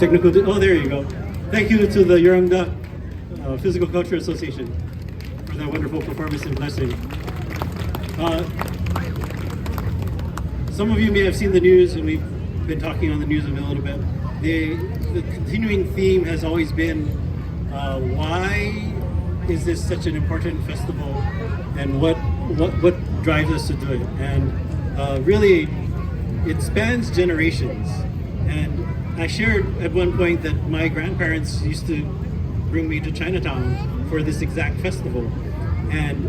technical. Oh, there you go. Thank you to the Yeung Physical Culture Association for that wonderful performance and blessing. Some of you may have seen the news, and we've been talking on the news a little bit. The continuing theme has always been, why is this such an important festival, and what drives us to do it? And really, it spans generations. And I shared at one point that my grandparents used to bring me to Chinatown for this exact festival. And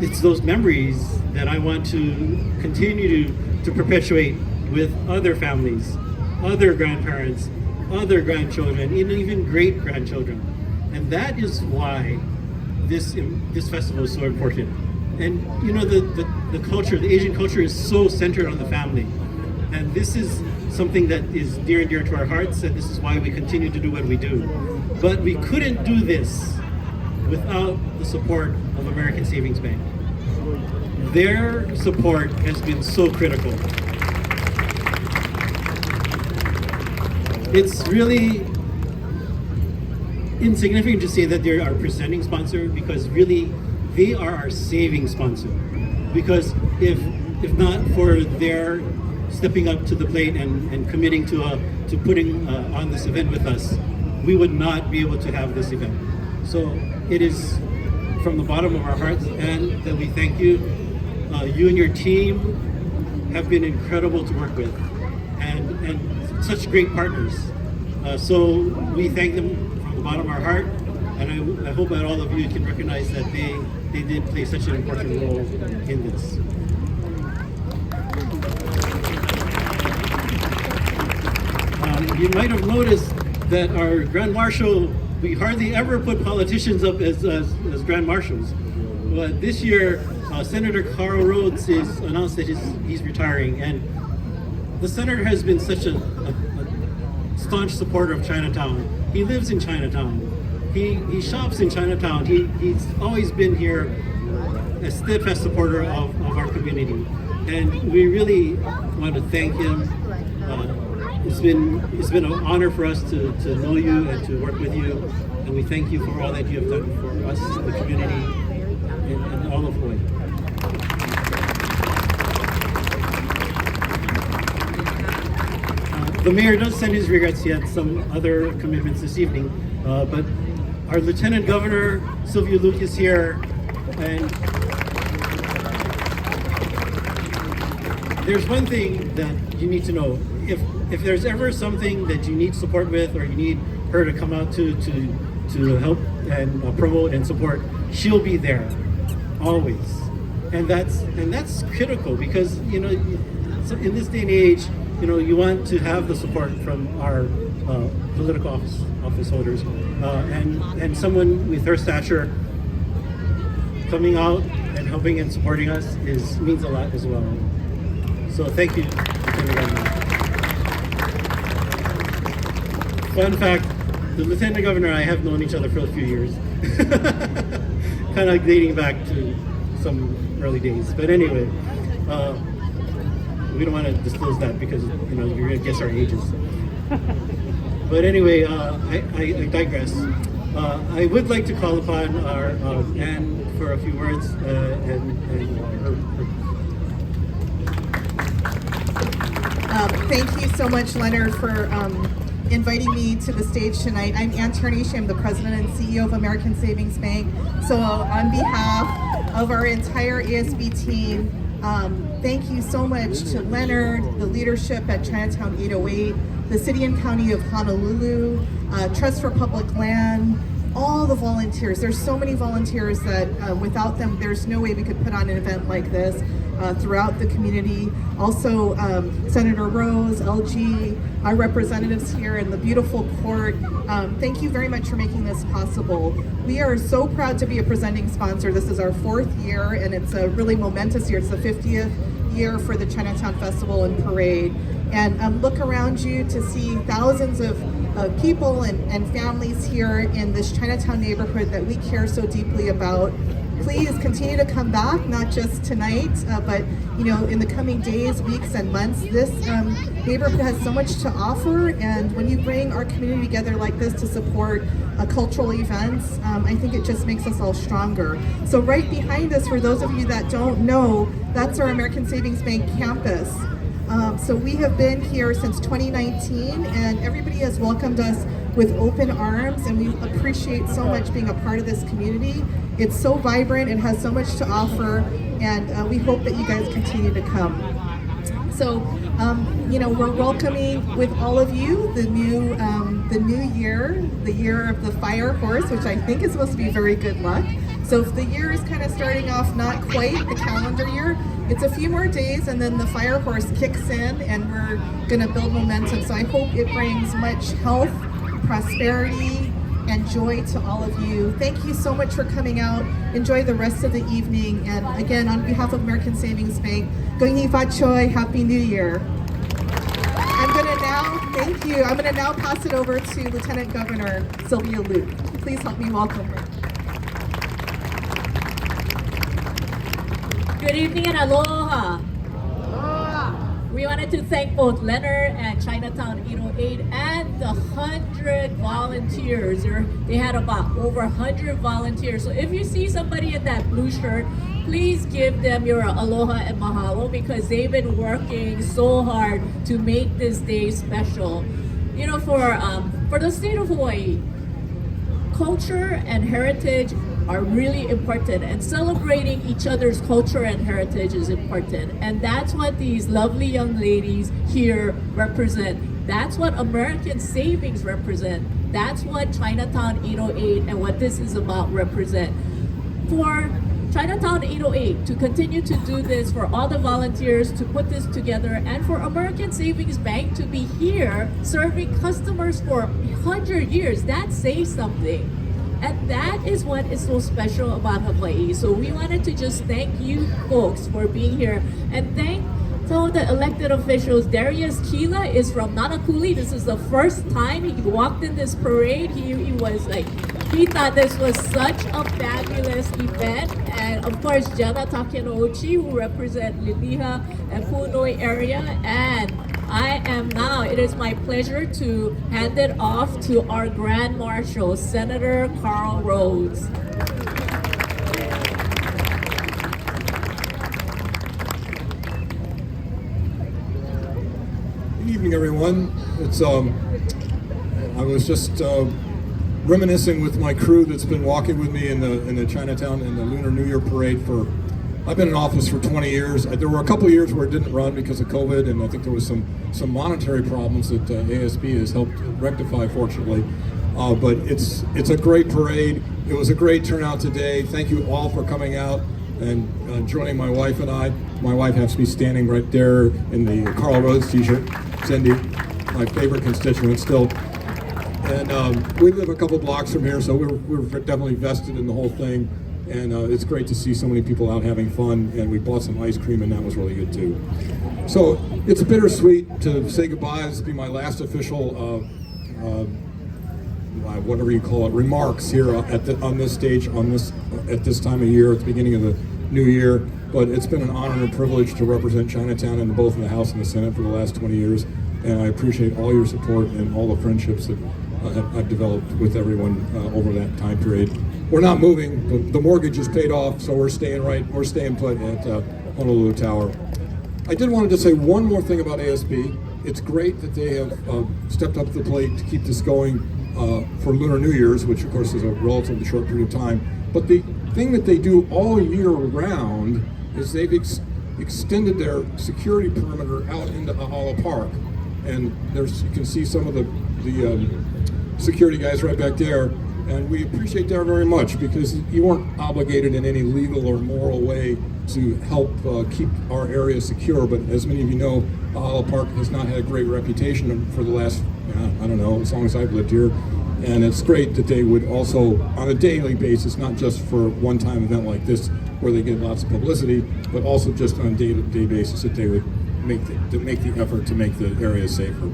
it's those memories that I want to continue to perpetuate with other families, other grandparents, other grandchildren, and even great-grandchildren. And that is why this festival is so important. And you know, the culture, the Asian culture is so centered on the family. And this is something that is near and dear to our hearts, and this is why we continue to do what we do. But we couldn't do this without the support of American Savings Bank. Their support has been so critical. It's really insignificant to say that they're our presenting sponsor, because really they are our saving sponsor. Because if not for their stepping up to the plate and committing to putting on this event with us, we would not be able to have this event. So it is from the bottom of our hearts, and that we thank you. You and your team have been incredible to work with, and such great partners. So we thank them from the bottom of our heart, and I hope that all of you can recognize that they did play such an important role in this. You might have noticed that our Grand Marshal, we hardly ever put politicians up as Grand Marshals. But this year, Senator Carl Rhodes has announced that he's retiring, and the senator has been such a staunch supporter of Chinatown. He lives in Chinatown. He shops in Chinatown. He's always been here, a steadfast supporter of our community, and we really want to thank him. It's been an honor for us to know you and to work with you, and we thank you for all that you have done for us, the community, and all of Hawaii. The mayor does send his regrets. He had some other commitments this evening, but our Lieutenant Governor, Sylvia Luke, is here, and there's one thing that you need to know. If there's ever something that you need support with, or you need her to come out to help and promote and support, she'll be there, always. And that's critical, because you know, in this day and age, you know, you want to have the support from our political office holders, and someone with her stature coming out and helping and supporting us means a lot as well. So thank you, Lieutenant Governor. Fun fact, the Lieutenant Governor and I have known each other for a few years. Kind of dating back to some early days. But anyway, we don't want to disclose that, because you know, you're going to guess our ages. But anyway, I digress. I would like to call upon our Anne for a few words, and her. Thank you so much, Leonard, for inviting me to the stage tonight. I'm Ann Tarnishi. I'm the president and CEO of American Savings Bank. So on behalf of our entire ASB team, thank you so much to Leonard, the leadership at Chinatown 808, the City and County of Honolulu, Trust for Public Land, all the volunteers. There's so many volunteers that without them, there's no way we could put on an event like this throughout the community. Also, Senator Rose, LG, our representatives here in the beautiful court. Thank you very much for making this possible. We are so proud to be a presenting sponsor. This is our 4th year, and it's a really momentous year. It's the 50th year for the Chinatown Festival and Parade. And look around you to see thousands of people and families here in this Chinatown neighborhood that we care so deeply about. please continue to come back, not just tonight, but in the coming days, weeks, and months. This neighborhood has so much to offer, and when you bring our community together like this to support cultural events, I think it just makes us all stronger. So right behind us, for those of you that don't know, that's our American Savings Bank campus. So we have been here since 2019, and everybody has welcomed us with open arms, and we appreciate so much being a part of this community. It's so vibrant, it has so much to offer, and we hope that you guys continue to come. So, we're welcoming with all of you the new year, the year of the fire horse, which I think is supposed to be very good luck. So if the year is kind of starting off not quite the calendar year, it's a few more days and then the fire horse kicks in and we're going to build momentum. So I hope it brings much health, prosperity, and joy to all of you. Thank you so much for coming out. Enjoy the rest of the evening. And again, on behalf of American Savings Bank, Gong Fa Choi, Happy New Year. Thank you. I'm going to now pass it over to Lieutenant Governor Sylvia Luke. Please help me welcome her. Good evening and aloha. We wanted to thank both Leonard and Chinatown 808 and the 100 volunteers. They had about over 100 volunteers. So if you see somebody in that blue shirt, please give them your aloha and mahalo because they've been working so hard to make this day special. For the state of Hawaii, culture and heritage are really important, and celebrating each other's culture and heritage is important. And that's what these lovely young ladies here represent. That's what American Savings represent. That's what Chinatown 808 and what this is about represent. For Chinatown 808 to continue to do this, for all the volunteers to put this together, and for American Savings Bank to be here serving customers for 100 years, that says something. And that is what is so special about Hawaii. So we wanted to just thank you folks for being here and thank some of the elected officials. Darius Keela is from Nanakuli. This is the first time he walked in this parade. He was like, he thought this was such a fabulous event. And of course, Jenna Takenouchi, who represent Liliha and Punoi area. And it is my pleasure to hand it off to our Grand Marshal, Senator Carl Rhodes. Good evening, everyone. I was just reminiscing with my crew that's been walking with me in the Chinatown in the Lunar New Year parade I've been in office for 20 years. There were a couple of years where it didn't run because of COVID, and I think there was some monetary problems that ASB has helped rectify, fortunately. But it's a great parade. It was a great turnout today. Thank you all for coming out and joining my wife and I. My wife has to be standing right there in the Carl Rhodes t-shirt. Cindy, my favorite constituent still. And we live a couple blocks from here, so we're definitely vested in the whole thing. And it's great to see so many people out having fun, and we bought some ice cream, and that was really good too. So it's bittersweet to say goodbye. This will be my last official, whatever you call it, remarks here on this stage at this time of year, at the beginning of the new year. But it's been an honor and a privilege to represent Chinatown in both the House and the Senate for the last 20 years, and I appreciate all your support and all the friendships that I've developed with everyone over that time period. We're not moving. The mortgage is paid off, so we're staying put at Honolulu Tower. I did want to just say one more thing about ASB. It's great that they have stepped up to the plate to keep this going for Lunar New Year's, which of course is a relatively short period of time. But the thing that they do all year round is they've extended their security perimeter out into Mahalo Park. And you can see some of the security guys right back there. And we appreciate that very much because you weren't obligated in any legal or moral way to help keep our area secure. But as many of you know, Mahalo Park has not had a great reputation for the last, as long as I've lived here. And it's great that they would also, on a daily basis, not just for a one-time event like this, where they get lots of publicity, but also just on a day-to-day basis, that they would make the effort to make the area safer.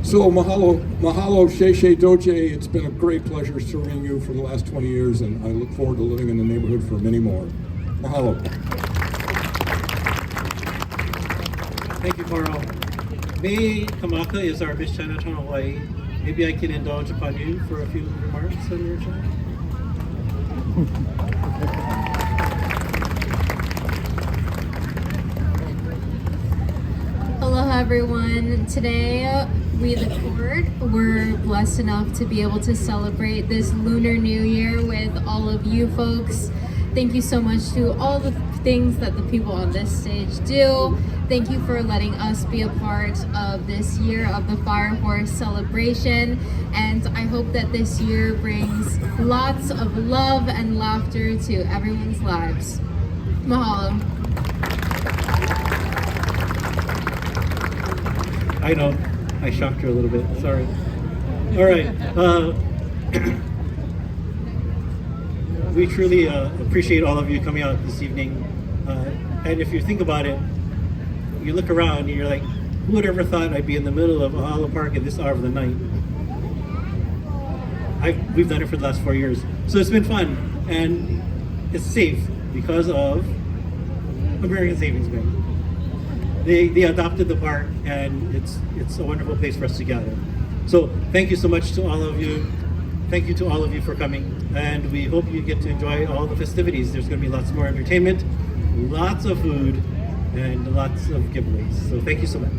So mahalo, shei doje. It's been a great pleasure serving you for the last 20 years, and I look forward to living in the neighborhood for many more. Mahalo. Thank you, Carl. May Kamaka is our Miss Chinatown, Hawaii. Maybe I can indulge upon you for a few remarks on your channel. Aloha everyone. Today we the court were blessed enough to be able to celebrate this Lunar New Year with all of you folks. Thank you so much to all the things that the people on this stage do. Thank you for letting us be a part of this year of the Fire Horse celebration. And I hope that this year brings lots of love and laughter to everyone's lives. Mahalo. I know, I shocked her a little bit, sorry. All right, we truly appreciate all of you coming out this evening. And if you think about it, you look around and you're like, who would ever thought I'd be in the middle of Mahalo Park at this hour of the night? We've done it for the last 4 years. So it's been fun, and it's safe because of American Savings Bank. They adopted the park, and it's a wonderful place for us to gather. So thank you so much to all of you. Thank you to all of you for coming, and we hope you get to enjoy all the festivities. There's going to be lots more entertainment, lots of food, and lots of giveaways. So thank you so much.